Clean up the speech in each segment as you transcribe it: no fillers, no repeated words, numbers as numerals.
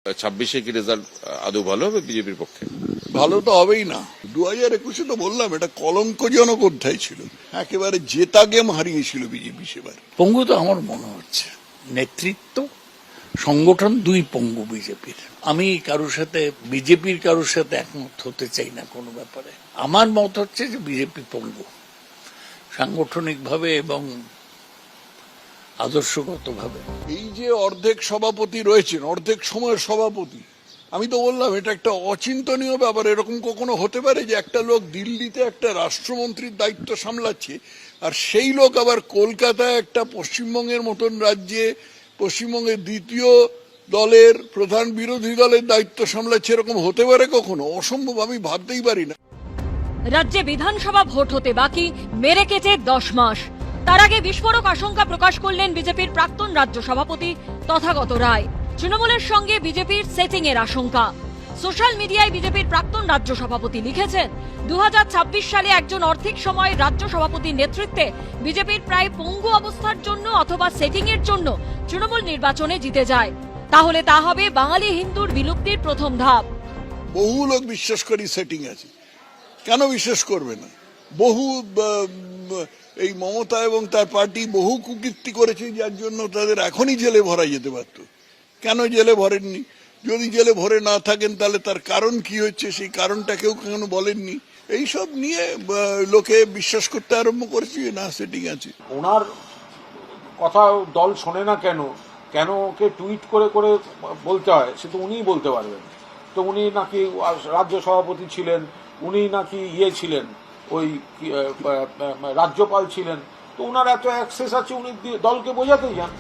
26-এ কি রেজাল্ট আদৌ ভালো হবে বিজেপির পক্ষে? ভালো তো হবেই না। 2021-এ তো বললাম এটা কলঙ্কজনক অধ্যায় ছিল, একেবারে জেতা গেম হারিয়েছিল বিজেপি সেবার। পঙ্গু তো আমার মনে হচ্ছে নেতৃত্ব সংগঠন দুই পঙ্গু বিজেপির। আমি বিজেপির কারোর সাথে একমত হতে চাই না কোনো ব্যাপারে। আমার মত হচ্ছে যে বিজেপি পঙ্গু সাংগঠনিকভাবে এবং আদর্শগতভাবে। এই যে অর্ধেক সভাপতি রয়েছেন, অর্ধেক সময়ের সভাপতি, আমি তো বললাম এটা একটা অচিন্তনীয় ব্যাপার। এরকম কখনো হতে পারে যে একটা লোক দিল্লিতে একটা রাষ্ট্রমন্ত্রীর দায়িত্ব সামলাচ্ছে আর সেই লোক আবার কলকাতায় একটা পশ্চিমবঙ্গের মতন রাজ্যে পশ্চিমবঙ্গের দ্বিতীয় দলের প্রধান বিরোধী দলের দায়িত্ব সামলাচ্ছে? এরকম হতে পারে কখনো? অসম্ভব, আমি ভাবতেই পারি না। রাজ্যে বিধানসভা ভোট হতে বাকি মেরে কেটে 10 মাস। তার আগে বিস্ফোরক আশঙ্কা প্রকাশ করলেন বিজেপির প্রাক্তন রাজ্য সভাপতি তথাগত রায়। তৃণমূলের সঙ্গে বিজেপির সেটিং এর আশঙ্কা। সোশ্যাল মিডিয়ায় বিজেপির প্রাক্তন রাজ্য সভাপতি লিখেছেন, 2026 সালে একজন অর্ধেক সময় রাজ্য সভাপতির নেতৃত্বে বিজেপির প্রায় পঙ্গু অবস্থার জন্য অথবা সেটিং এর জন্য তৃণমূল নির্বাচনে জিতে যায়। তাহলে তা হবে বাঙালি হিন্দুর বিলুপ্তির প্রথম ধাপ। বহু লোক বিশ্বাস করি সেটিং আছে, কেন বিশ্বাস করবে না? বহু এই মমতা এবং তার পার্টি বহু কুকীর্তি করেছে, যার জন্য তাদের এখনই জেলে ভরা যেতে পারত। কেন জেলে ভরেননি? যদি জেলে ভরে না থাকেন তাহলে তার কারণ কি হচ্ছে, সেই কারণটা কেউ কেন বলেননি। এইসব নিয়ে লোকে বিশ্বাস করতে আরম্ভ করেছে না সেটিং আছে। ওনার কথা দল শোনে না কেন, কেন ওকে টুইট করে করে বলতে হয়, সে তো উনিই বলতে পারবেন। তো উনি নাকি রাজ্য সভাপতি ছিলেন, উনি নাকি ছিলেন ওই রাজ্যপাল ছিলেন, তো ওনার এত অ্যাক্সেস আছে, উনি দলকে বোঝাতেই যান।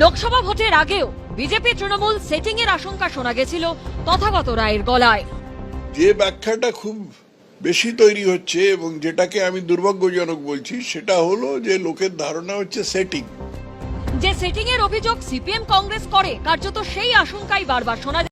লোকসভা ভোটের আগেও বিজেপি তৃণমূল সেটিং এর আশঙ্কা শোনা গেছিল তথাগত রায়ের গলায়। যে ব্যাখ্যাটা খুব বেশি তৈরি হচ্ছে এবং যেটাকে আমি দুর্ভাগ্যজনক বলছি, সেটা হলো যে লোকের ধারণা হচ্ছে সেটিং। যে সেটিং এর অভিযোগ সিপিএম কংগ্রেস করে, কার্যত সেই আশঙ্কাই বারবার শোনা